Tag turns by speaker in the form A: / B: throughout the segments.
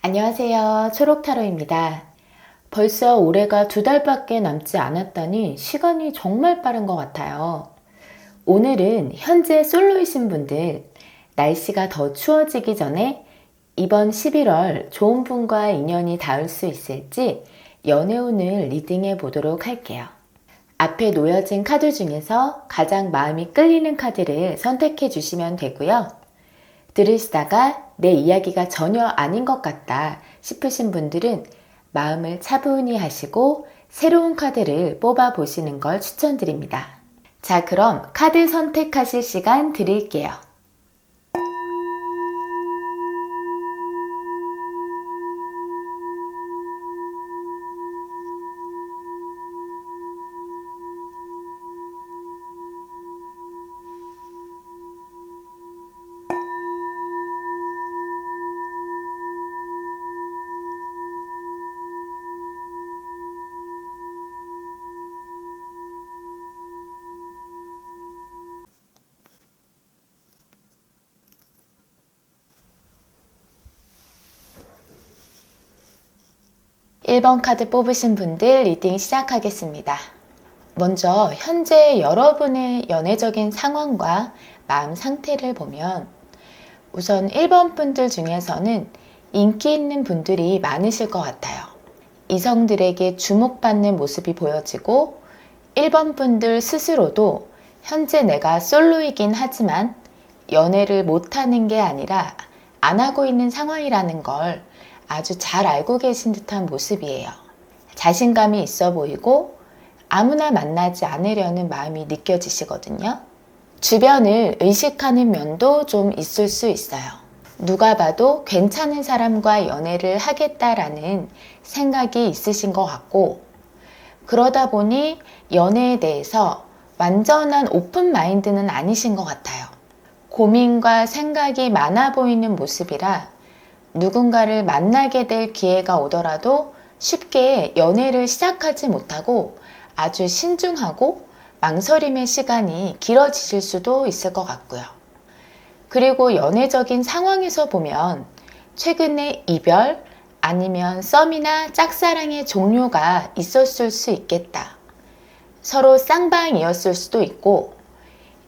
A: 안녕하세요. 초록타로입니다. 벌써 올해가 2달밖에 남지 않았다니 시간이 정말 빠른 것 같아요. 오늘은 현재 솔로이신 분들, 날씨가 더 추워지기 전에 이번 11월 좋은 분과 인연이 닿을 수 있을지 연애운을 리딩해 보도록 할게요. 앞에 놓여진 카드 중에서 가장 마음이 끌리는 카드를 선택해 주시면 되고요. 들으시다가 내 이야기가 전혀 아닌 것 같다 싶으신 분들은 마음을 차분히 하시고 새로운 카드를 뽑아 보시는 걸 추천드립니다. 자, 그럼 카드 선택하실 시간 드릴게요. 일 번 카드 뽑으신 분들 리딩 시작하겠습니다. 먼저 현재 여러분의 연애적인 상황과 마음 상태를 보면 우선 1번 분들 중에서는 인기 있는 분들이 많으실 것 같아요. 이성들에게 주목받는 모습이 보여지고 1번 분들 스스로도 현재 내가 솔로이긴 하지만 연애를 못하는 게 아니라 안 하고 있는 상황이라는 걸 아주 잘 알고 계신 듯한 모습이에요. 자신감이 있어 보이고 아무나 만나지 않으려는 마음이 느껴지시거든요. 주변을 의식하는 면도 좀 있을 수 있어요. 누가 봐도 괜찮은 사람과 연애를 하겠다라는 생각이 있으신 것 같고, 그러다 보니 연애에 대해서 완전한 오픈 마인드는 아니신 것 같아요. 고민과 생각이 많아 보이는 모습이라 누군가를 만나게 될 기회가 오더라도 쉽게 연애를 시작하지 못하고 아주 신중하고 망설임의 시간이 길어지실 수도 있을 것 같고요. 그리고 연애적인 상황에서 보면 최근에 이별 아니면 썸이나 짝사랑의 종료가 있었을 수 있겠다. 서로 쌍방이었을 수도 있고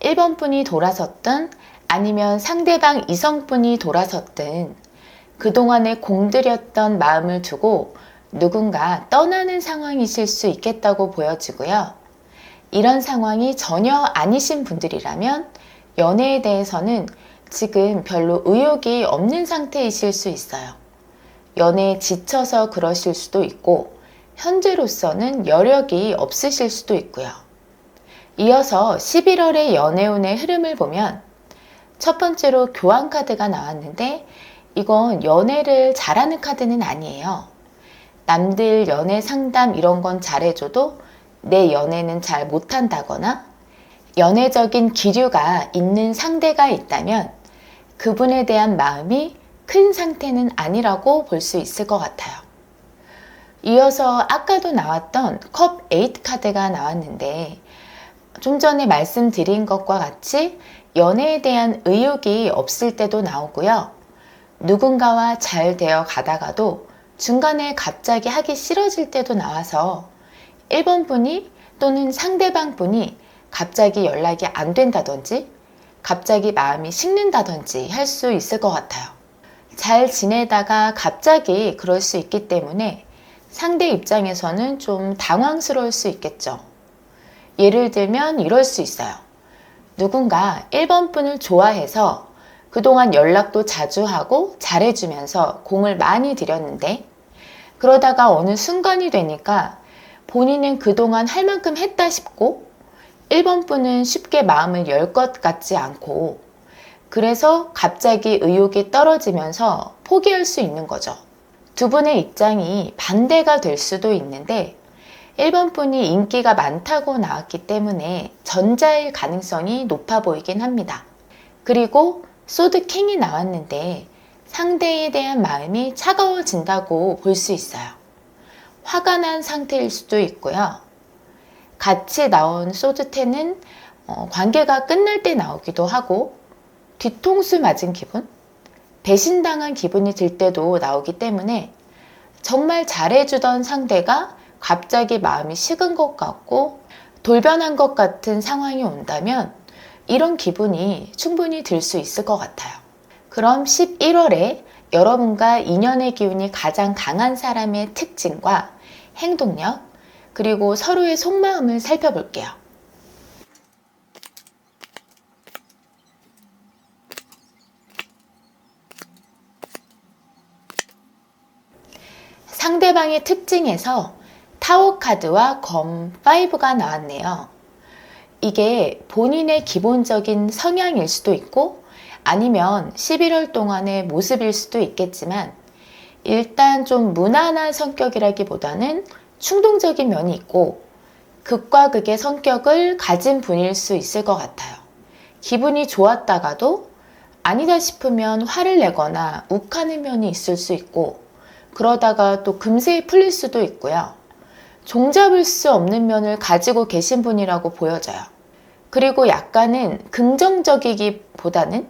A: 1번 분이 돌아섰든 아니면 상대방 이성분이 돌아섰든 그동안에 공들였던 마음을 두고 누군가 떠나는 상황이실 수 있겠다고 보여지고요. 이런 상황이 전혀 아니신 분들이라면 연애에 대해서는 지금 별로 의욕이 없는 상태이실 수 있어요. 연애에 지쳐서 그러실 수도 있고 현재로서는 여력이 없으실 수도 있고요. 이어서 11월의 연애운의 흐름을 보면 첫 번째로 교환 카드가 나왔는데 이건 연애를 잘하는 카드는 아니에요. 남들 연애 상담 이런 건 잘해줘도 내 연애는 잘 못한다거나 연애적인 기류가 있는 상대가 있다면 그분에 대한 마음이 큰 상태는 아니라고 볼 수 있을 것 같아요. 이어서 아까도 나왔던 컵 8 카드가 나왔는데 좀 전에 말씀드린 것과 같이 연애에 대한 의욕이 없을 때도 나오고요. 누군가와 잘 되어 가다가도 중간에 갑자기 하기 싫어질 때도 나와서 1번 분이 또는 상대방 분이 갑자기 연락이 안 된다든지 갑자기 마음이 식는다든지 할 수 있을 것 같아요. 잘 지내다가 갑자기 그럴 수 있기 때문에 상대 입장에서는 좀 당황스러울 수 있겠죠. 예를 들면 이럴 수 있어요. 누군가 1번 분을 좋아해서 그동안 연락도 자주 하고 잘해주면서 공을 많이 들였는데 그러다가 어느 순간이 되니까 본인은 그동안 할 만큼 했다 싶고 1번 분은 쉽게 마음을 열 것 같지 않고 그래서 갑자기 의욕이 떨어지면서 포기할 수 있는 거죠. 두 분의 입장이 반대가 될 수도 있는데 1번 분이 인기가 많다고 나왔기 때문에 전자일 가능성이 높아 보이긴 합니다. 그리고 소드 킹이 나왔는데 상대에 대한 마음이 차가워진다고 볼 수 있어요. 화가 난 상태일 수도 있고요. 같이 나온 소드 10은 관계가 끝날 때 나오기도 하고 뒤통수 맞은 기분? 배신당한 기분이 들 때도 나오기 때문에 정말 잘해주던 상대가 갑자기 마음이 식은 것 같고 돌변한 것 같은 상황이 온다면 이런 기분이 충분히 들 수 있을 것 같아요. 그럼 11월에 여러분과 인연의 기운이 가장 강한 사람의 특징과 행동력, 그리고 서로의 속마음을 살펴볼게요. 상대방의 특징에서 타워 카드와 검 5가 나왔네요. 이게 본인의 기본적인 성향일 수도 있고 아니면 11월 동안의 모습일 수도 있겠지만 일단 좀 무난한 성격이라기보다는 충동적인 면이 있고 극과 극의 성격을 가진 분일 수 있을 것 같아요. 기분이 좋았다가도 아니다 싶으면 화를 내거나 욱하는 면이 있을 수 있고 그러다가 또 금세 풀릴 수도 있고요. 종잡을 수 없는 면을 가지고 계신 분이라고 보여져요. 그리고 약간은 긍정적이기보다는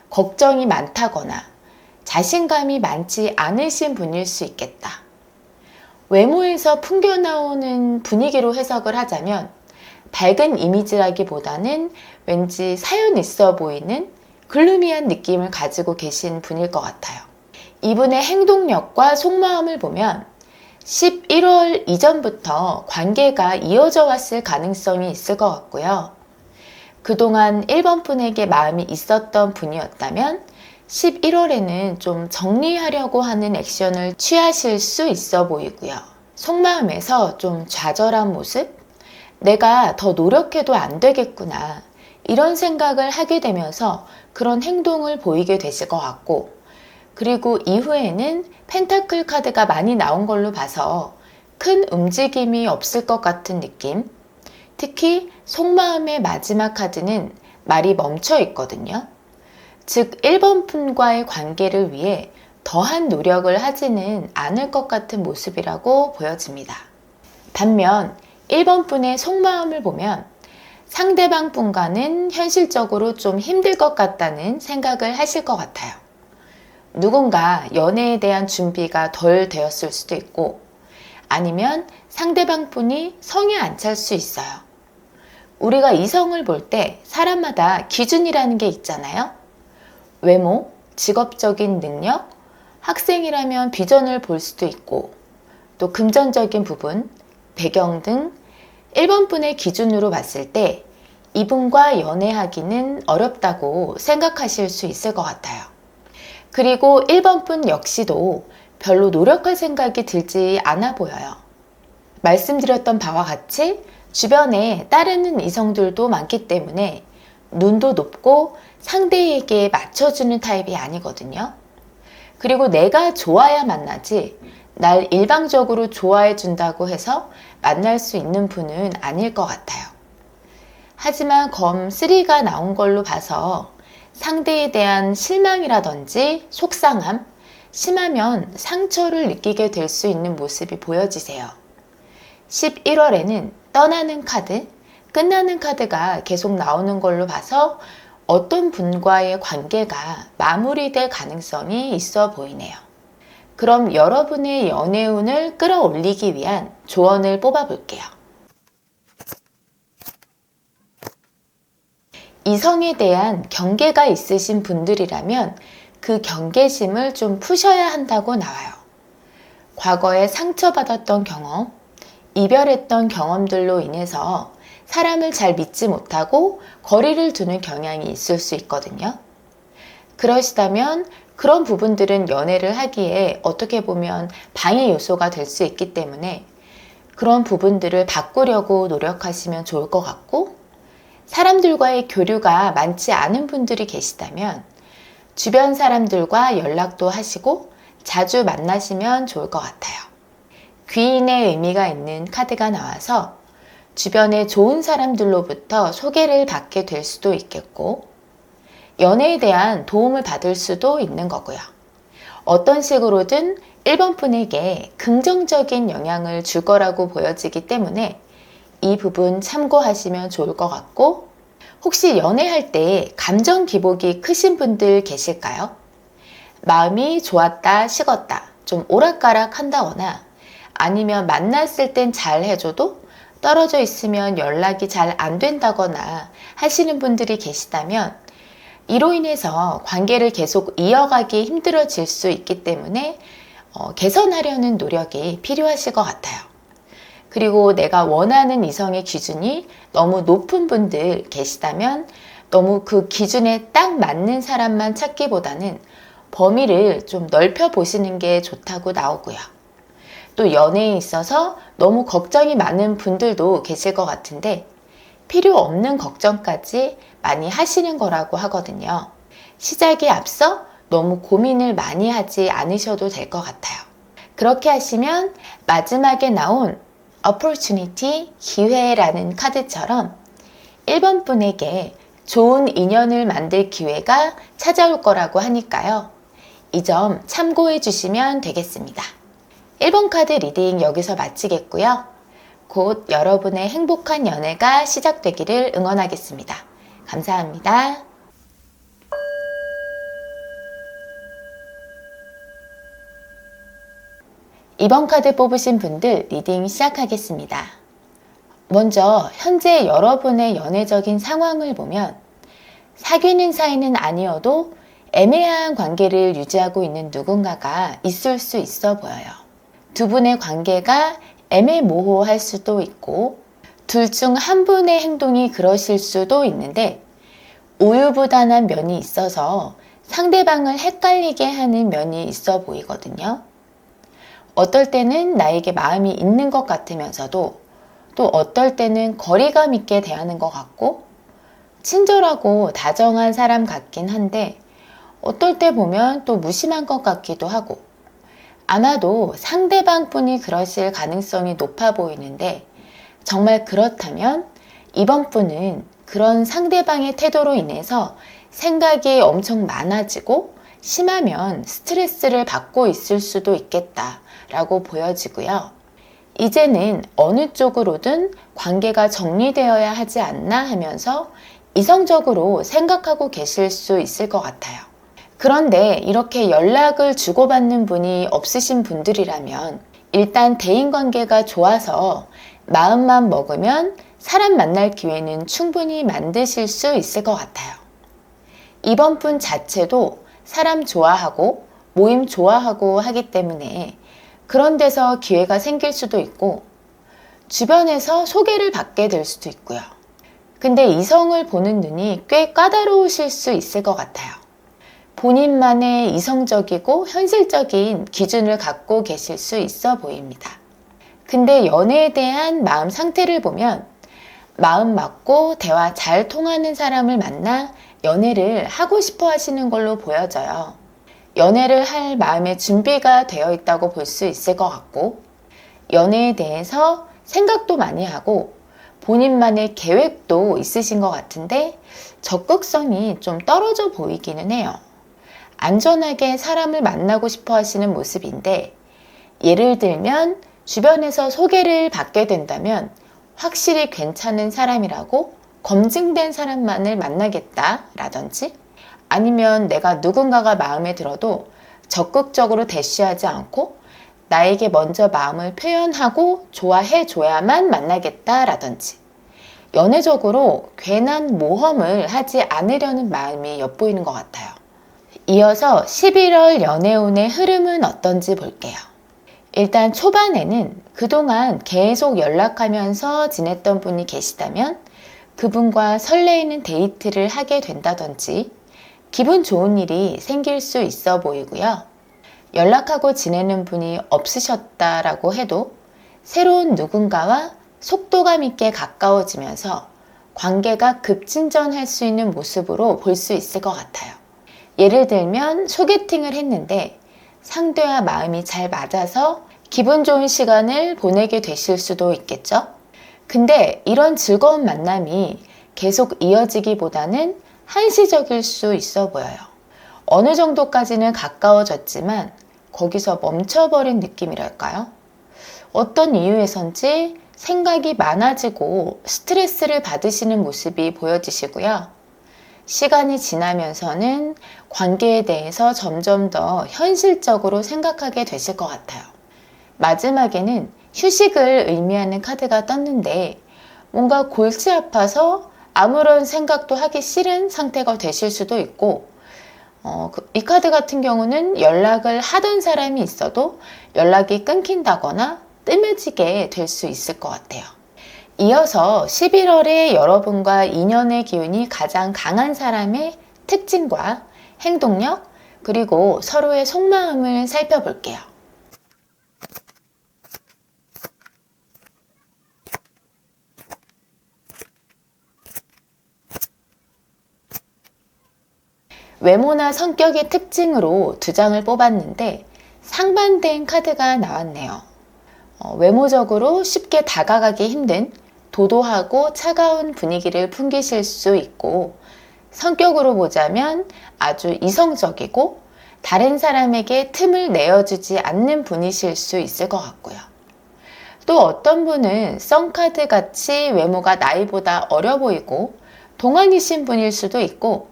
A: 걱정이 많다거나 자신감이 많지 않으신 분일 수 있겠다. 외모에서 풍겨나오는 분위기로 해석을 하자면 밝은 이미지라기보다는 왠지 사연 있어 보이는 글루미한 느낌을 가지고 계신 분일 것 같아요. 이분의 행동력과 속마음을 보면 11월 이전부터 관계가 이어져 왔을 가능성이 있을 것 같고요. 그동안 1번 분에게 마음이 있었던 분이었다면 11월에는 좀 정리하려고 하는 액션을 취하실 수 있어 보이고요. 속마음에서 좀 좌절한 모습? 내가 더 노력해도 안 되겠구나. 이런 생각을 하게 되면서 그런 행동을 보이게 되실 것 같고, 그리고 이후에는 펜타클 카드가 많이 나온 걸로 봐서 큰 움직임이 없을 것 같은 느낌. 특히 속마음의 마지막 카드는 말이 멈춰 있거든요. 즉 1번 분과의 관계를 위해 더한 노력을 하지는 않을 것 같은 모습이라고 보여집니다. 반면 1번 분의 속마음을 보면 상대방 분과는 현실적으로 좀 힘들 것 같다는 생각을 하실 것 같아요. 누군가 연애에 대한 준비가 덜 되었을 수도 있고 아니면 상대방 분이 성에 안 찰 수 있어요. 우리가 이성을 볼 때 사람마다 기준이라는 게 있잖아요. 외모, 직업적인 능력, 학생이라면 비전을 볼 수도 있고 또 금전적인 부분, 배경 등 1번 분의 기준으로 봤을 때 이분과 연애하기는 어렵다고 생각하실 수 있을 것 같아요. 그리고 1번 분 역시도 별로 노력할 생각이 들지 않아 보여요. 말씀드렸던 바와 같이 주변에 따르는 이성들도 많기 때문에 눈도 높고 상대에게 맞춰주는 타입이 아니거든요. 그리고 내가 좋아야 만나지 날 일방적으로 좋아해 준다고 해서 만날 수 있는 분은 아닐 것 같아요. 하지만 검 3가 나온 걸로 봐서 상대에 대한 실망이라든지 속상함, 심하면 상처를 느끼게 될 수 있는 모습이 보여지세요. 11월에는 떠나는 카드, 끝나는 카드가 계속 나오는 걸로 봐서 어떤 분과의 관계가 마무리될 가능성이 있어 보이네요. 그럼 여러분의 연애운을 끌어올리기 위한 조언을 뽑아볼게요. 이성에 대한 경계가 있으신 분들이라면 그 경계심을 좀 푸셔야 한다고 나와요. 과거에 상처받았던 경험, 이별했던 경험들로 인해서 사람을 잘 믿지 못하고 거리를 두는 경향이 있을 수 있거든요. 그러시다면 그런 부분들은 연애를 하기에 어떻게 보면 방해 요소가 될 수 있기 때문에 그런 부분들을 바꾸려고 노력하시면 좋을 것 같고, 사람들과의 교류가 많지 않은 분들이 계시다면 주변 사람들과 연락도 하시고 자주 만나시면 좋을 것 같아요. 귀인의 의미가 있는 카드가 나와서 주변에 좋은 사람들로부터 소개를 받게 될 수도 있겠고 연애에 대한 도움을 받을 수도 있는 거고요. 어떤 식으로든 1번 분에게 긍정적인 영향을 줄 거라고 보여지기 때문에 이 부분 참고하시면 좋을 것 같고, 혹시 연애할 때 감정 기복이 크신 분들 계실까요? 마음이 좋았다 식었다 좀 오락가락 한다거나 아니면 만났을 땐 잘 해줘도 떨어져 있으면 연락이 잘 안 된다거나 하시는 분들이 계시다면 이로 인해서 관계를 계속 이어가기 힘들어질 수 있기 때문에 개선하려는 노력이 필요하실 것 같아요. 그리고 내가 원하는 이성의 기준이 너무 높은 분들 계시다면 너무 그 기준에 딱 맞는 사람만 찾기보다는 범위를 좀 넓혀 보시는 게 좋다고 나오고요. 또 연애에 있어서 너무 걱정이 많은 분들도 계실 것 같은데 필요 없는 걱정까지 많이 하시는 거라고 하거든요. 시작에 앞서 너무 고민을 많이 하지 않으셔도 될 것 같아요. 그렇게 하시면 마지막에 나온 opportunity, 기회라는 카드처럼 1번 분에게 좋은 인연을 만들 기회가 찾아올 거라고 하니까요. 이 점 참고해 주시면 되겠습니다. 1번 카드 리딩 여기서 마치겠고요. 곧 여러분의 행복한 연애가 시작되기를 응원하겠습니다. 감사합니다. 2번 카드 뽑으신 분들 리딩 시작하겠습니다. 먼저 현재 여러분의 연애적인 상황을 보면 사귀는 사이는 아니어도 애매한 관계를 유지하고 있는 누군가가 있을 수 있어 보여요. 두 분의 관계가 애매모호할 수도 있고 둘 중 한 분의 행동이 그러실 수도 있는데 우유부단한 면이 있어서 상대방을 헷갈리게 하는 면이 있어 보이거든요. 어떨 때는 나에게 마음이 있는 것 같으면서도 또 어떨 때는 거리감 있게 대하는 것 같고 친절하고 다정한 사람 같긴 한데 어떨 때 보면 또 무심한 것 같기도 하고 아마도 상대방분이 그러실 가능성이 높아 보이는데 정말 그렇다면 이번 분은 그런 상대방의 태도로 인해서 생각이 엄청 많아지고 심하면 스트레스를 받고 있을 수도 있겠다라고 보여지고요. 이제는 어느 쪽으로든 관계가 정리되어야 하지 않나 하면서 이성적으로 생각하고 계실 수 있을 것 같아요. 그런데 이렇게 연락을 주고받는 분이 없으신 분들이라면 일단 대인관계가 좋아서 마음만 먹으면 사람 만날 기회는 충분히 만드실 수 있을 것 같아요. 이번 분 자체도 사람 좋아하고 모임 좋아하고 하기 때문에 그런 데서 기회가 생길 수도 있고 주변에서 소개를 받게 될 수도 있고요. 근데 이성을 보는 눈이 꽤 까다로우실 수 있을 것 같아요. 본인만의 이성적이고 현실적인 기준을 갖고 계실 수 있어 보입니다. 근데 연애에 대한 마음 상태를 보면 마음 맞고 대화 잘 통하는 사람을 만나 연애를 하고 싶어 하시는 걸로 보여져요. 연애를 할 마음의 준비가 되어 있다고 볼 수 있을 것 같고 연애에 대해서 생각도 많이 하고 본인만의 계획도 있으신 것 같은데 적극성이 좀 떨어져 보이기는 해요. 안전하게 사람을 만나고 싶어 하시는 모습인데 예를 들면 주변에서 소개를 받게 된다면 확실히 괜찮은 사람이라고 검증된 사람만을 만나겠다라든지 아니면 내가 누군가가 마음에 들어도 적극적으로 대시하지 않고 나에게 먼저 마음을 표현하고 좋아해 줘야만 만나겠다라든지 연애적으로 괜한 모험을 하지 않으려는 마음이 엿보이는 것 같아요. 이어서 11월 연애운의 흐름은 어떤지 볼게요. 일단 초반에는 그동안 계속 연락하면서 지냈던 분이 계시다면 그분과 설레이는 데이트를 하게 된다든지 기분 좋은 일이 생길 수 있어 보이고요. 연락하고 지내는 분이 없으셨다라고 해도 새로운 누군가와 속도감 있게 가까워지면서 관계가 급진전할 수 있는 모습으로 볼 수 있을 것 같아요. 예를 들면 소개팅을 했는데 상대와 마음이 잘 맞아서 기분 좋은 시간을 보내게 되실 수도 있겠죠? 근데 이런 즐거운 만남이 계속 이어지기보다는 한시적일 수 있어 보여요. 어느 정도까지는 가까워졌지만 거기서 멈춰버린 느낌이랄까요? 어떤 이유에선지 생각이 많아지고 스트레스를 받으시는 모습이 보여지시고요. 시간이 지나면서는 관계에 대해서 점점 더 현실적으로 생각하게 되실 것 같아요. 마지막에는 휴식을 의미하는 카드가 떴는데 뭔가 골치 아파서 아무런 생각도 하기 싫은 상태가 되실 수도 있고 이 카드 같은 경우는 연락을 하던 사람이 있어도 연락이 끊긴다거나 뜸해지게 될 수 있을 것 같아요. 이어서 11월에 여러분과 인연의 기운이 가장 강한 사람의 특징과 행동력, 그리고 서로의 속마음을 살펴볼게요. 외모나 성격의 특징으로 두 장을 뽑았는데 상반된 카드가 나왔네요. 외모적으로 쉽게 다가가기 힘든 도도하고 차가운 분위기를 풍기실 수 있고, 성격으로 보자면 아주 이성적이고 다른 사람에게 틈을 내어주지 않는 분이실 수 있을 것 같고요. 또 어떤 분은 썬카드 같이 외모가 나이보다 어려 보이고 동안이신 분일 수도 있고,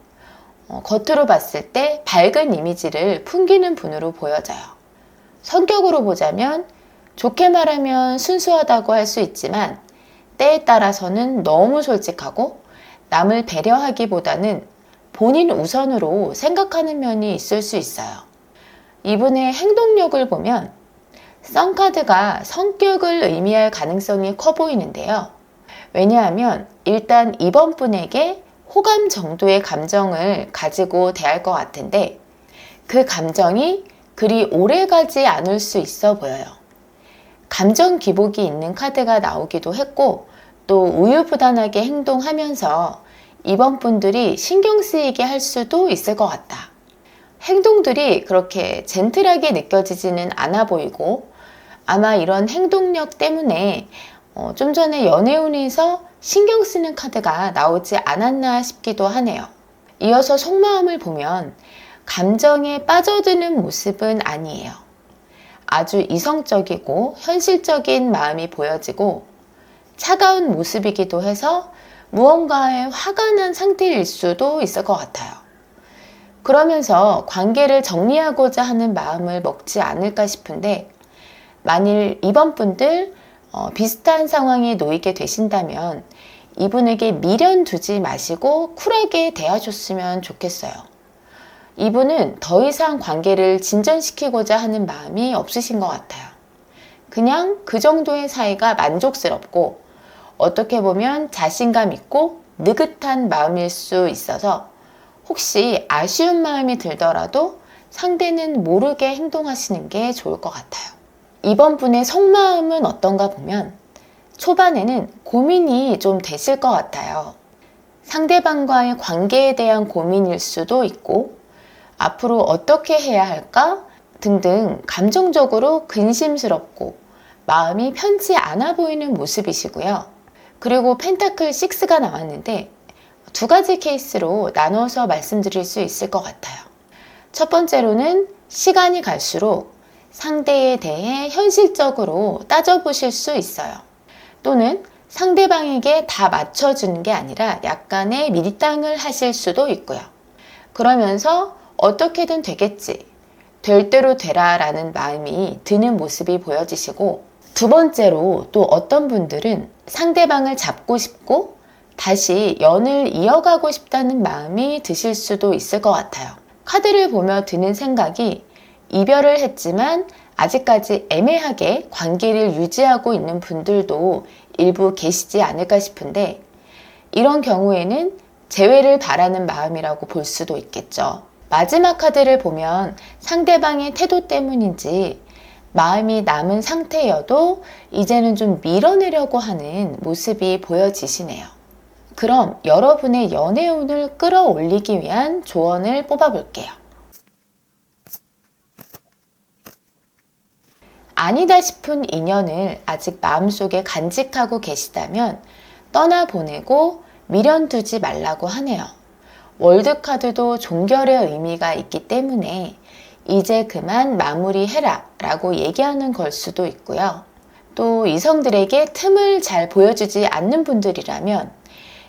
A: 겉으로 봤을 때 밝은 이미지를 풍기는 분으로 보여져요. 성격으로 보자면 좋게 말하면 순수하다고 할 수 있지만 때에 따라서는 너무 솔직하고 남을 배려하기보다는 본인 우선으로 생각하는 면이 있을 수 있어요. 이분의 행동력을 보면 썬카드가 성격을 의미할 가능성이 커 보이는데요. 왜냐하면 일단 이번 분에게 호감 정도의 감정을 가지고 대할 것 같은데 그 감정이 그리 오래 가지 않을 수 있어 보여요. 감정 기복이 있는 카드가 나오기도 했고, 또 우유부단하게 행동하면서 이번 분들이 신경 쓰이게 할 수도 있을 것 같다. 행동들이 그렇게 젠틀하게 느껴지지는 않아 보이고, 아마 이런 행동력 때문에 좀 전에 연애운에서 신경 쓰는 카드가 나오지 않았나 싶기도 하네요. 이어서 속마음을 보면 감정에 빠져드는 모습은 아니에요. 아주 이성적이고 현실적인 마음이 보여지고 차가운 모습이기도 해서 무언가에 화가 난 상태일 수도 있을 것 같아요. 그러면서 관계를 정리하고자 하는 마음을 먹지 않을까 싶은데, 만일 이번 분들 비슷한 상황에 놓이게 되신다면 이분에게 미련 두지 마시고 쿨하게 대해줬으면 좋겠어요. 이분은 더 이상 관계를 진전시키고자 하는 마음이 없으신 것 같아요. 그냥 그 정도의 사이가 만족스럽고 어떻게 보면 자신감 있고 느긋한 마음일 수 있어서 혹시 아쉬운 마음이 들더라도 상대는 모르게 행동하시는 게 좋을 것 같아요. 이번 분의 속마음은 어떤가 보면 초반에는 고민이 좀 되실 것 같아요. 상대방과의 관계에 대한 고민일 수도 있고 앞으로 어떻게 해야 할까 등등 감정적으로 근심스럽고 마음이 편치 않아 보이는 모습이시고요. 그리고 펜타클 6가 나왔는데 두 가지 케이스로 나눠서 말씀드릴 수 있을 것 같아요. 첫 번째로는 시간이 갈수록 상대에 대해 현실적으로 따져보실 수 있어요. 또는 상대방에게 다 맞춰주는 게 아니라 약간의 밀당을 하실 수도 있고요. 그러면서 어떻게든 되겠지, 될 대로 되라 라는 마음이 드는 모습이 보여지시고, 두 번째로 또 어떤 분들은 상대방을 잡고 싶고 다시 연을 이어가고 싶다는 마음이 드실 수도 있을 것 같아요. 카드를 보며 드는 생각이 이별을 했지만 아직까지 애매하게 관계를 유지하고 있는 분들도 일부 계시지 않을까 싶은데, 이런 경우에는 재회를 바라는 마음이라고 볼 수도 있겠죠. 마지막 카드를 보면 상대방의 태도 때문인지 마음이 남은 상태여도 이제는 좀 밀어내려고 하는 모습이 보여지시네요. 그럼 여러분의 연애운을 끌어올리기 위한 조언을 뽑아볼게요. 아니다 싶은 인연을 아직 마음속에 간직하고 계시다면 떠나보내고 미련 두지 말라고 하네요. 월드카드도 종결의 의미가 있기 때문에 이제 그만 마무리해라 라고 얘기하는 걸 수도 있고요. 또 이성들에게 틈을 잘 보여주지 않는 분들이라면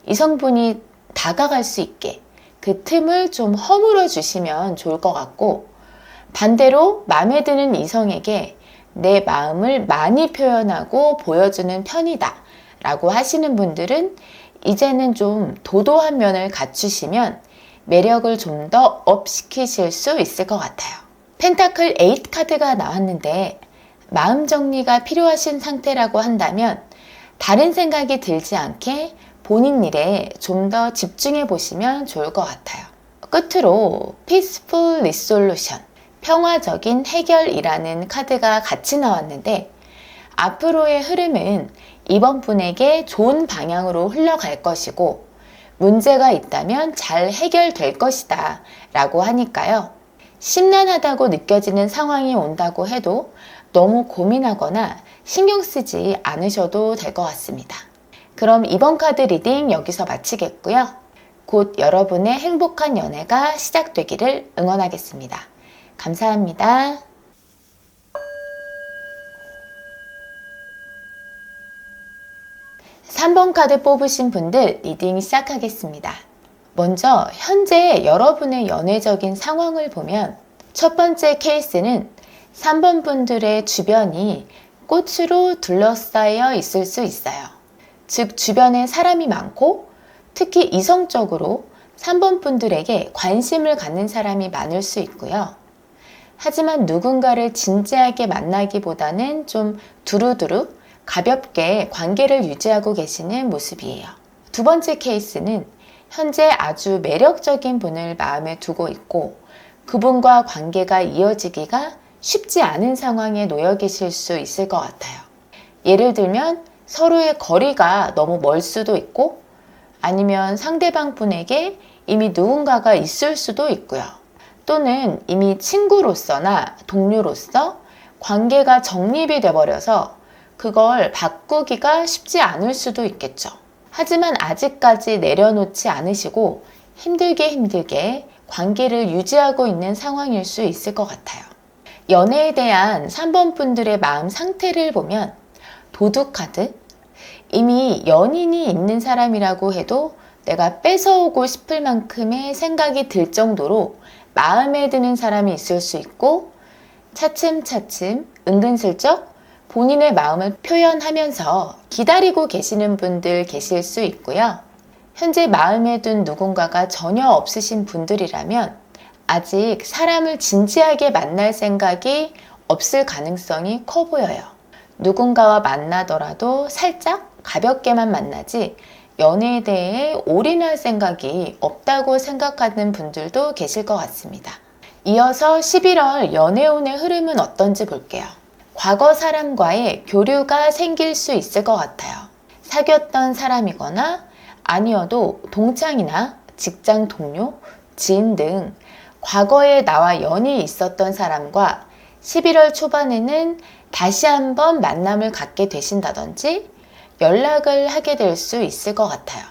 A: 이성분이 다가갈 수 있게 그 틈을 좀 허물어 주시면 좋을 것 같고, 반대로 마음에 드는 이성에게 내 마음을 많이 표현하고 보여주는 편이다 라고 하시는 분들은 이제는 좀 도도한 면을 갖추시면 매력을 좀 더 업시키실 수 있을 것 같아요. 펜타클 8 카드가 나왔는데 마음 정리가 필요하신 상태라고 한다면 다른 생각이 들지 않게 본인 일에 좀 더 집중해 보시면 좋을 것 같아요. 끝으로 Peaceful Resolution, 평화적인 해결이라는 카드가 같이 나왔는데 앞으로의 흐름은 이번 분에게 좋은 방향으로 흘러갈 것이고 문제가 있다면 잘 해결될 것이다 라고 하니까요. 심란하다고 느껴지는 상황이 온다고 해도 너무 고민하거나 신경 쓰지 않으셔도 될 것 같습니다. 그럼 이번 카드 리딩 여기서 마치겠고요. 곧 여러분의 행복한 연애가 시작되기를 응원하겠습니다. 감사합니다. 3번 카드 뽑으신 분들 리딩 시작하겠습니다. 먼저 현재 여러분의 연애적인 상황을 보면 첫 번째 케이스는 3번 분들의 주변이 꽃으로 둘러싸여 있을 수 있어요. 즉 주변에 사람이 많고 특히 이성적으로 3번 분들에게 관심을 갖는 사람이 많을 수 있고요. 하지만 누군가를 진지하게 만나기보다는 좀 두루두루 가볍게 관계를 유지하고 계시는 모습이에요. 두 번째 케이스는 현재 아주 매력적인 분을 마음에 두고 있고 그분과 관계가 이어지기가 쉽지 않은 상황에 놓여 계실 수 있을 것 같아요. 예를 들면 서로의 거리가 너무 멀 수도 있고 아니면 상대방 분에게 이미 누군가가 있을 수도 있고요. 또는 이미 친구로서나 동료로서 관계가 정립이 돼버려서 그걸 바꾸기가 쉽지 않을 수도 있겠죠. 하지만 아직까지 내려놓지 않으시고 힘들게 관계를 유지하고 있는 상황일 수 있을 것 같아요. 연애에 대한 3번 분들의 마음 상태를 보면 도둑 카드, 이미 연인이 있는 사람이라고 해도 내가 뺏어오고 싶을 만큼의 생각이 들 정도로 마음에 드는 사람이 있을 수 있고 차츰차츰 은근슬쩍 본인의 마음을 표현하면서 기다리고 계시는 분들 계실 수 있고요. 현재 마음에 둔 누군가가 전혀 없으신 분들이라면 아직 사람을 진지하게 만날 생각이 없을 가능성이 커 보여요. 누군가와 만나더라도 살짝 가볍게만 만나지 연애에 대해 올인할 생각이 없다고 생각하는 분들도 계실 것 같습니다. 이어서 11월 연애운의 흐름은 어떤지 볼게요. 과거 사람과의 교류가 생길 수 있을 것 같아요. 사귀었던 사람이거나 아니어도 동창이나 직장 동료, 지인 등 과거에 나와 연이 있었던 사람과 11월 초반에는 다시 한번 만남을 갖게 되신다든지 연락을 하게 될 수 있을 것 같아요.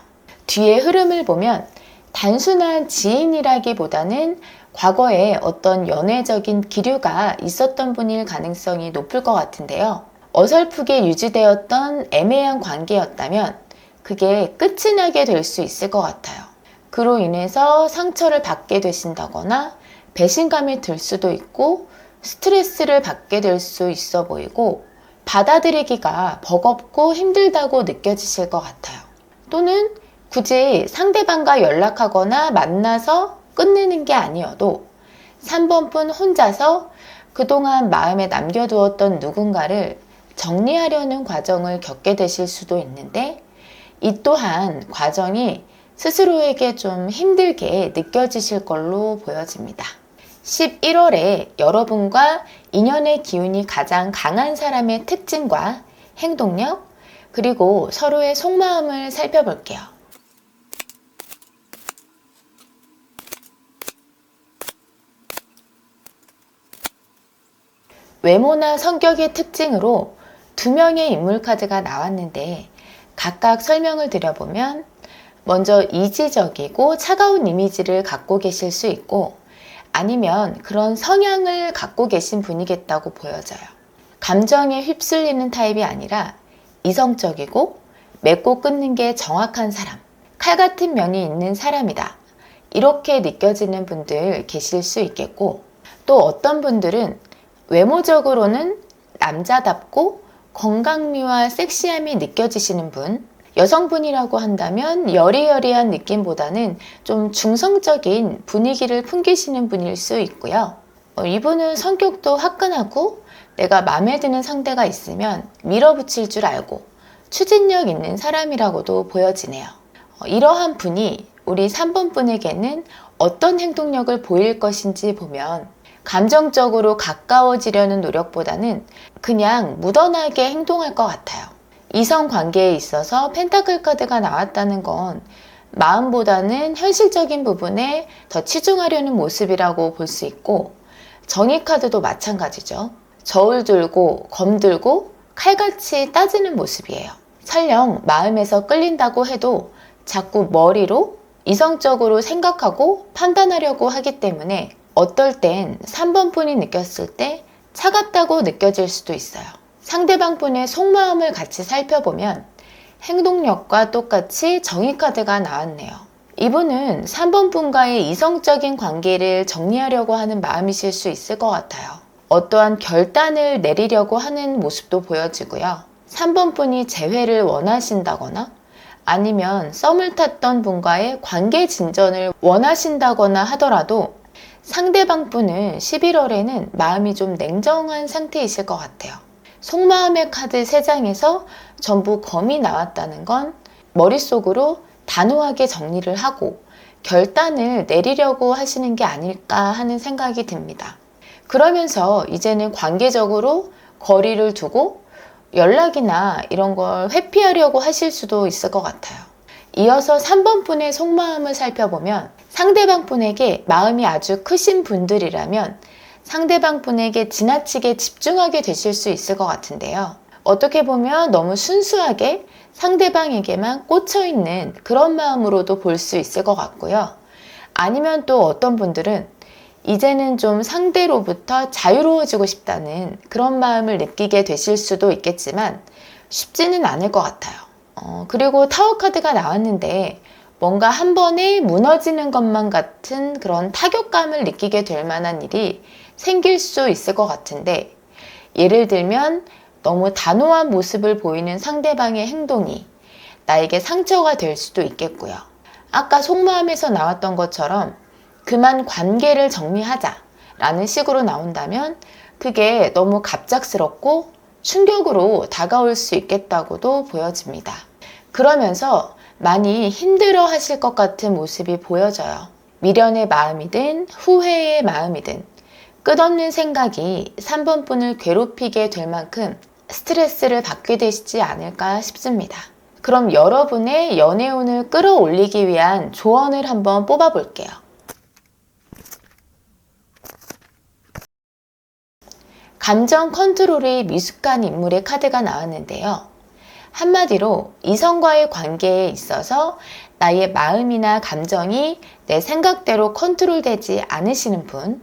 A: 뒤의 흐름을 보면 단순한 지인이라기보다는 과거에 어떤 연애적인 기류가 있었던 분일 가능성이 높을 것 같은데요. 어설프게 유지되었던 애매한 관계였다면 그게 끝이 나게 될 수 있을 것 같아요. 그로 인해서 상처를 받게 되신다거나 배신감이 들 수도 있고 스트레스를 받게 될 수 있어 보이고 받아들이기가 버겁고 힘들다고 느껴지실 것 같아요. 또는 굳이 상대방과 연락하거나 만나서 끝내는 게 아니어도 3번 분 혼자서 그동안 마음에 남겨두었던 누군가를 정리하려는 과정을 겪게 되실 수도 있는데 이 또한 과정이 스스로에게 좀 힘들게 느껴지실 걸로 보여집니다. 11월에 여러분과 인연의 기운이 가장 강한 사람의 특징과 행동력, 그리고 서로의 속마음을 살펴볼게요. 외모나 성격의 특징으로 두 명의 인물 카드가 나왔는데 각각 설명을 드려보면 먼저 이지적이고 차가운 이미지를 갖고 계실 수 있고 아니면 그런 성향을 갖고 계신 분이겠다고 보여져요. 감정에 휩쓸리는 타입이 아니라 이성적이고 맺고 끊는 게 정확한 사람, 칼 같은 면이 있는 사람이다. 이렇게 느껴지는 분들 계실 수 있겠고, 또 어떤 분들은 외모적으로는 남자답고 건강미와 섹시함이 느껴지시는 분, 여성분이라고 한다면 여리여리한 느낌보다는 좀 중성적인 분위기를 풍기시는 분일 수 있고요. 이분은 성격도 화끈하고 내가 마음에 드는 상대가 있으면 밀어붙일 줄 알고 추진력 있는 사람이라고도 보여지네요. 이러한 분이 우리 3번 분에게는 어떤 행동력을 보일 것인지 보면 감정적으로 가까워지려는 노력보다는 그냥 무던하게 행동할 것 같아요. 이성 관계에 있어서 펜타클 카드가 나왔다는 건 마음보다는 현실적인 부분에 더 치중하려는 모습이라고 볼 수 있고, 정의 카드도 마찬가지죠. 저울 들고 검 들고 칼같이 따지는 모습이에요. 설령 마음에서 끌린다고 해도 자꾸 머리로 이성적으로 생각하고 판단하려고 하기 때문에 어떨 땐 3번 분이 느꼈을 때 차갑다고 느껴질 수도 있어요. 상대방 분의 속마음을 같이 살펴보면 행동력과 똑같이 정의 카드가 나왔네요. 이분은 3번 분과의 이성적인 관계를 정리하려고 하는 마음이실 수 있을 것 같아요. 어떠한 결단을 내리려고 하는 모습도 보여지고요. 3번 분이 재회를 원하신다거나 아니면 썸을 탔던 분과의 관계 진전을 원하신다거나 하더라도 상대방 분은 11월에는 마음이 좀 냉정한 상태이실 것 같아요. 속마음의 카드 3장에서 전부 검이 나왔다는 건 머릿속으로 단호하게 정리를 하고 결단을 내리려고 하시는 게 아닐까 하는 생각이 듭니다. 그러면서 이제는 관계적으로 거리를 두고 연락이나 이런 걸 회피하려고 하실 수도 있을 것 같아요. 이어서 3번 분의 속마음을 살펴보면 상대방 분에게 마음이 아주 크신 분들이라면 상대방 분에게 지나치게 집중하게 되실 수 있을 것 같은데요. 어떻게 보면 너무 순수하게 상대방에게만 꽂혀있는 그런 마음으로도 볼 수 있을 것 같고요. 아니면 또 어떤 분들은 이제는 좀 상대로부터 자유로워지고 싶다는 그런 마음을 느끼게 되실 수도 있겠지만 쉽지는 않을 것 같아요. 그리고 타워 카드가 나왔는데 뭔가 한 번에 무너지는 것만 같은 그런 타격감을 느끼게 될 만한 일이 생길 수 있을 것 같은데, 예를 들면 너무 단호한 모습을 보이는 상대방의 행동이 나에게 상처가 될 수도 있겠고요. 아까 속마음에서 나왔던 것처럼 그만 관계를 정리하자 라는 식으로 나온다면 그게 너무 갑작스럽고 충격으로 다가올 수 있겠다고도 보여집니다. 그러면서 많이 힘들어 하실 것 같은 모습이 보여져요. 미련의 마음이든 후회의 마음이든 끝없는 생각이 3번 분을 괴롭히게 될 만큼 스트레스를 받게 되시지 않을까 싶습니다. 그럼 여러분의 연애운을 끌어올리기 위한 조언을 한번 뽑아볼게요. 감정 컨트롤이 미숙한 인물의 카드가 나왔는데요. 한마디로 이성과의 관계에 있어서 나의 마음이나 감정이 내 생각대로 컨트롤되지 않으시는 분,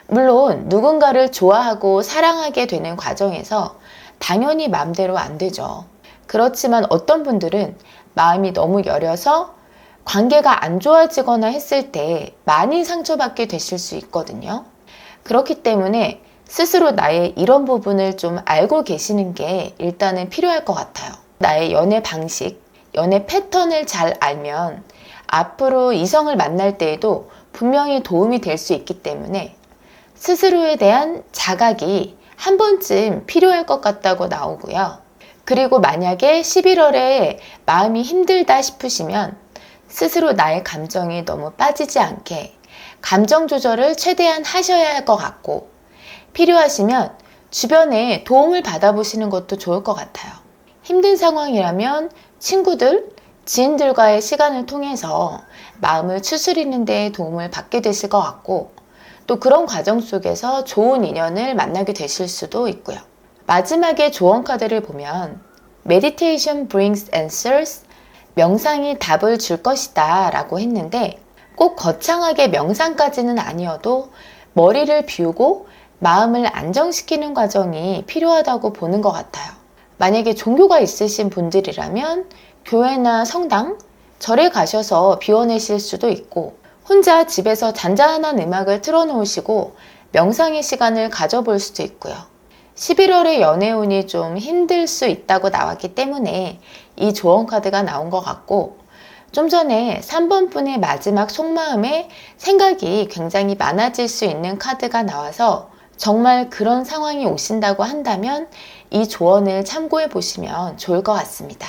A: 물론 누군가를 좋아하고 사랑하게 되는 과정에서 당연히 마음대로 안 되죠. 그렇지만 어떤 분들은 마음이 너무 여려서 관계가 안 좋아지거나 했을 때 많이 상처받게 되실 수 있거든요. 그렇기 때문에 스스로 나의 이런 부분을 좀 알고 계시는 게 일단은 필요할 것 같아요. 나의 연애 방식, 연애 패턴을 잘 알면 앞으로 이성을 만날 때에도 분명히 도움이 될 수 있기 때문에 스스로에 대한 자각이 한 번쯤 필요할 것 같다고 나오고요. 그리고 만약에 11월에 마음이 힘들다 싶으시면 스스로 나의 감정이 너무 빠지지 않게 감정 조절을 최대한 하셔야 할 것 같고, 필요하시면 주변에 도움을 받아보시는 것도 좋을 것 같아요. 힘든 상황이라면 친구들, 지인들과의 시간을 통해서 마음을 추스리는 데 도움을 받게 되실 것 같고, 또 그런 과정 속에서 좋은 인연을 만나게 되실 수도 있고요. 마지막에 조언 카드를 보면 Meditation brings answers, 명상이 답을 줄 것이다 라고 했는데, 꼭 거창하게 명상까지는 아니어도 머리를 비우고 마음을 안정시키는 과정이 필요하다고 보는 것 같아요. 만약에 종교가 있으신 분들이라면 교회나 성당, 절에 가셔서 비워내실 수도 있고, 혼자 집에서 잔잔한 음악을 틀어놓으시고 명상의 시간을 가져볼 수도 있고요. 11월의 연애운이 좀 힘들 수 있다고 나왔기 때문에 이 조언 카드가 나온 것 같고, 좀 전에 3번 분의 마지막 속마음에 생각이 굉장히 많아질 수 있는 카드가 나와서 정말 그런 상황이 오신다고 한다면 이 조언을 참고해 보시면 좋을 것 같습니다.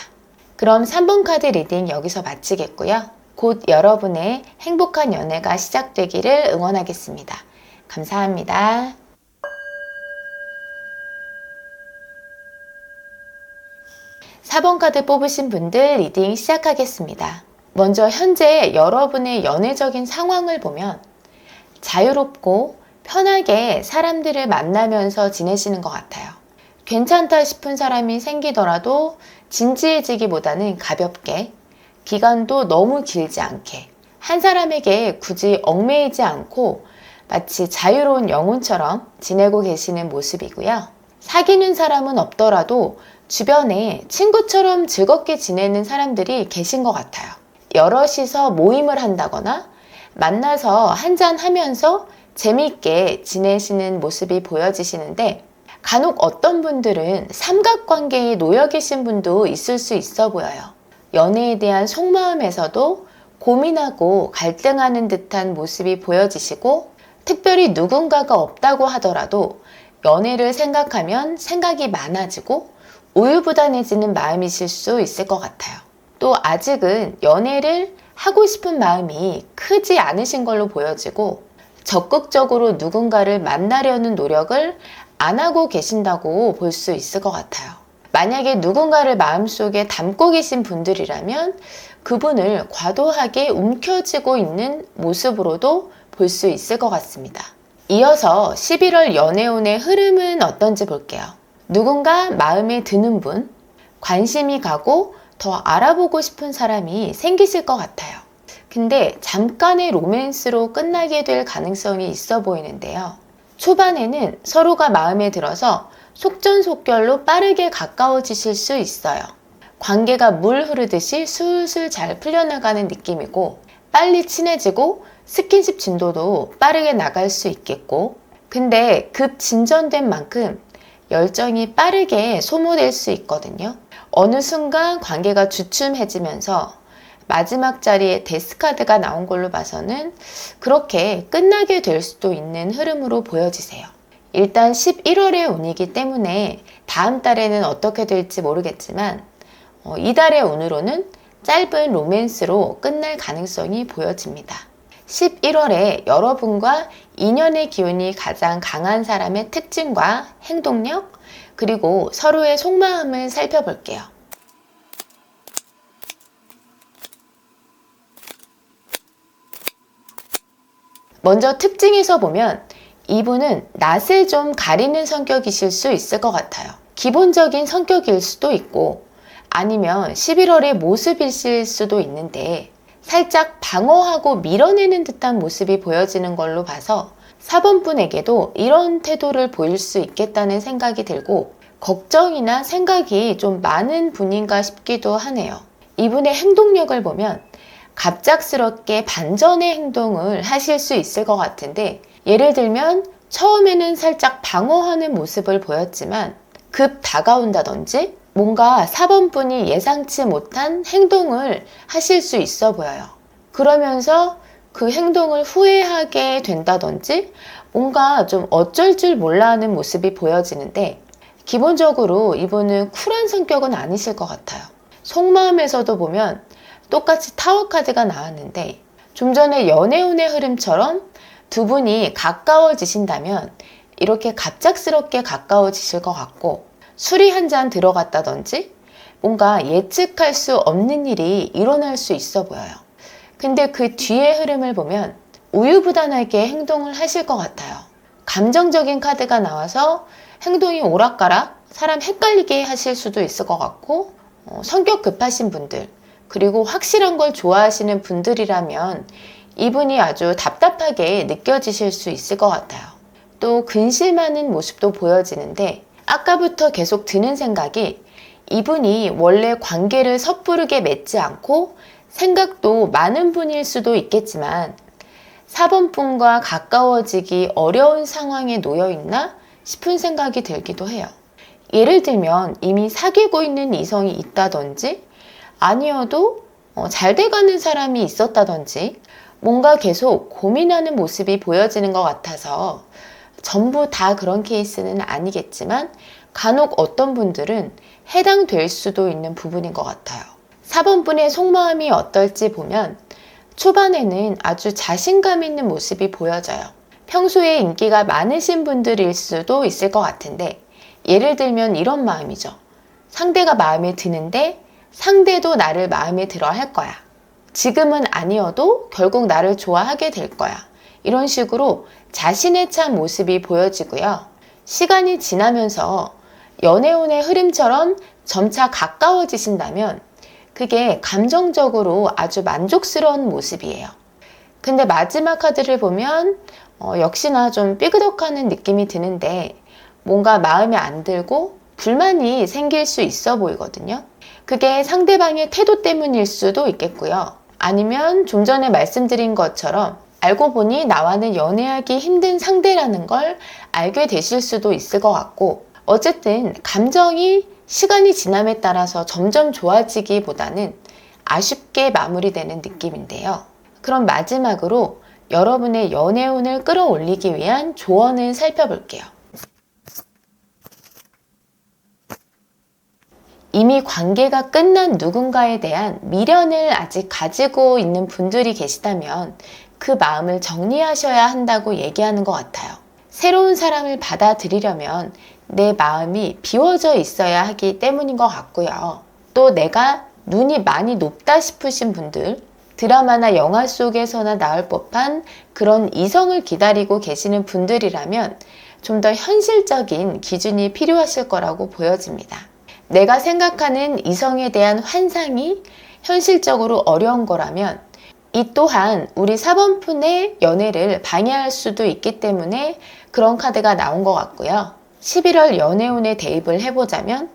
A: 그럼 3번 카드 리딩 여기서 마치겠고요. 곧 여러분의 행복한 연애가 시작되기를 응원하겠습니다. 감사합니다. 4번 카드 뽑으신 분들 리딩 시작하겠습니다. 먼저 현재 여러분의 연애적인 상황을 보면 자유롭고 편하게 사람들을 만나면서 지내시는 것 같아요. 괜찮다 싶은 사람이 생기더라도 진지해지기보다는 가볍게, 기간도 너무 길지 않게, 한 사람에게 굳이 얽매이지 않고 마치 자유로운 영혼처럼 지내고 계시는 모습이고요. 사귀는 사람은 없더라도 주변에 친구처럼 즐겁게 지내는 사람들이 계신 것 같아요. 여럿이서 모임을 한다거나 만나서 한잔 하면서 재미있게 지내시는 모습이 보여지시는데, 간혹 어떤 분들은 삼각관계에 놓여 계신 분도 있을 수 있어 보여요. 연애에 대한 속마음에서도 고민하고 갈등하는 듯한 모습이 보여지시고, 특별히 누군가가 없다고 하더라도 연애를 생각하면 생각이 많아지고 우유부단해지는 마음이실 수 있을 것 같아요. 또 아직은 연애를 하고 싶은 마음이 크지 않으신 걸로 보여지고, 적극적으로 누군가를 만나려는 노력을 안 하고 계신다고 볼 수 있을 것 같아요. 만약에 누군가를 마음속에 담고 계신 분들이라면 그분을 과도하게 움켜쥐고 있는 모습으로도 볼 수 있을 것 같습니다. 이어서 11월 연애운의 흐름은 어떤지 볼게요. 누군가 마음에 드는 분, 관심이 가고 더 알아보고 싶은 사람이 생기실 것 같아요. 근데 잠깐의 로맨스로 끝나게 될 가능성이 있어 보이는데요. 초반에는 서로가 마음에 들어서 속전속결로 빠르게 가까워지실 수 있어요. 관계가 물 흐르듯이 술술 잘 풀려나가는 느낌이고, 빨리 친해지고 스킨십 진도도 빠르게 나갈 수 있겠고, 근데 급 진전된 만큼 열정이 빠르게 소모될 수 있거든요. 어느 순간 관계가 주춤해지면서 마지막 자리에 데스카드가 나온 걸로 봐서는 그렇게 끝나게 될 수도 있는 흐름으로 보여지세요. 일단 11월의 운이기 때문에 다음 달에는 어떻게 될지 모르겠지만 이달의 운으로는 짧은 로맨스로 끝날 가능성이 보여집니다. 11월에 여러분과 인연의 기운이 가장 강한 사람의 특징과 행동력, 그리고 서로의 속마음을 살펴볼게요. 먼저 특징에서 보면 이분은 낯을 좀 가리는 성격이실 수 있을 것 같아요. 기본적인 성격일 수도 있고 아니면 11월의 모습이실 수도 있는데, 살짝 방어하고 밀어내는 듯한 모습이 보여지는 걸로 봐서 4번 분에게도 이런 태도를 보일 수 있겠다는 생각이 들고, 걱정이나 생각이 좀 많은 분인가 싶기도 하네요. 이분의 행동력을 보면 갑작스럽게 반전의 행동을 하실 수 있을 것 같은데, 예를 들면 처음에는 살짝 방어하는 모습을 보였지만 급 다가온다든지 뭔가 4번 분이 예상치 못한 행동을 하실 수 있어 보여요. 그러면서 그 행동을 후회하게 된다든지 뭔가 좀 어쩔 줄 몰라 하는 모습이 보여지는데, 기본적으로 이분은 쿨한 성격은 아니실 것 같아요. 속마음에서도 보면 똑같이 타워 카드가 나왔는데, 좀 전에 연애운의 흐름처럼 두 분이 가까워지신다면 이렇게 갑작스럽게 가까워지실 것 같고, 술이 한 잔 들어갔다든지 뭔가 예측할 수 없는 일이 일어날 수 있어 보여요. 근데 그 뒤의 흐름을 보면 우유부단하게 행동을 하실 것 같아요. 감정적인 카드가 나와서 행동이 오락가락, 사람 헷갈리게 하실 수도 있을 것 같고, 성격 급하신 분들, 그리고 확실한 걸 좋아하시는 분들이라면 이분이 아주 답답하게 느껴지실 수 있을 것 같아요. 또 근심하는 모습도 보여지는데, 아까부터 계속 드는 생각이 이분이 원래 관계를 섣부르게 맺지 않고 생각도 많은 분일 수도 있겠지만 4번 분과 가까워지기 어려운 상황에 놓여 있나 싶은 생각이 들기도 해요. 예를 들면 이미 사귀고 있는 이성이 있다든지 아니어도 잘 돼가는 사람이 있었다든지 뭔가 계속 고민하는 모습이 보여지는 것 같아서 전부 다 그런 케이스는 아니겠지만 간혹 어떤 분들은 해당될 수도 있는 부분인 것 같아요. 4번 분의 속마음이 어떨지 보면 초반에는 아주 자신감 있는 모습이 보여져요. 평소에 인기가 많으신 분들일 수도 있을 것 같은데 예를 들면 이런 마음이죠. 상대가 마음에 드는데 상대도 나를 마음에 들어 할 거야. 지금은 아니어도 결국 나를 좋아하게 될 거야. 이런 식으로 자신에 찬 모습이 보여지고요. 시간이 지나면서 연애운의 흐름처럼 점차 가까워지신다면 그게 감정적으로 아주 만족스러운 모습이에요. 근데 마지막 카드를 보면 역시나 좀 삐그덕하는 느낌이 드는데 뭔가 마음에 안 들고 불만이 생길 수 있어 보이거든요. 그게 상대방의 태도 때문일 수도 있겠고요. 아니면 좀 전에 말씀드린 것처럼 알고 보니 나와는 연애하기 힘든 상대라는 걸 알게 되실 수도 있을 것 같고 어쨌든 감정이 시간이 지남에 따라서 점점 좋아지기보다는 아쉽게 마무리되는 느낌인데요. 그럼 마지막으로 여러분의 연애운을 끌어올리기 위한 조언을 살펴볼게요. 이미 관계가 끝난 누군가에 대한 미련을 아직 가지고 있는 분들이 계시다면 그 마음을 정리하셔야 한다고 얘기하는 것 같아요. 새로운 사람을 받아들이려면 내 마음이 비워져 있어야 하기 때문인 것 같고요. 또 내가 눈이 많이 높다 싶으신 분들, 드라마나 영화 속에서나 나올 법한 그런 이성을 기다리고 계시는 분들이라면 좀 더 현실적인 기준이 필요하실 거라고 보여집니다. 내가 생각하는 이성에 대한 환상이 현실적으로 어려운 거라면 이 또한 우리 4번푼의 연애를 방해할 수도 있기 때문에 그런 카드가 나온 것 같고요. 11월 연애운에 대입을 해보자면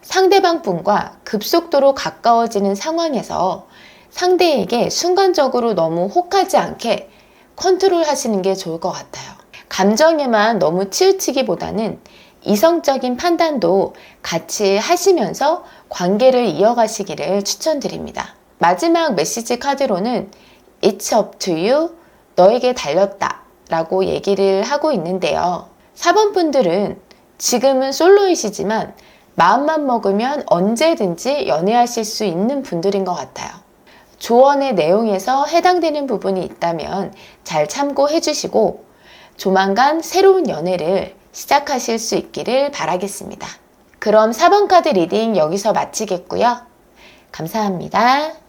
A: 상대방 분과 급속도로 가까워지는 상황에서 상대에게 순간적으로 너무 혹하지 않게 컨트롤 하시는 게 좋을 것 같아요. 감정에만 너무 치우치기보다는 이성적인 판단도 같이 하시면서 관계를 이어가시기를 추천드립니다. 마지막 메시지 카드로는 It's up to you, 너에게 달렸다 라고 얘기를 하고 있는데요. 4번 분들은 지금은 솔로이시지만 마음만 먹으면 언제든지 연애하실 수 있는 분들인 것 같아요. 조언의 내용에서 해당되는 부분이 있다면 잘 참고해 주시고 조만간 새로운 연애를 시작하실 수 있기를 바라겠습니다. 그럼 4번 카드 리딩 여기서 마치겠고요. 감사합니다.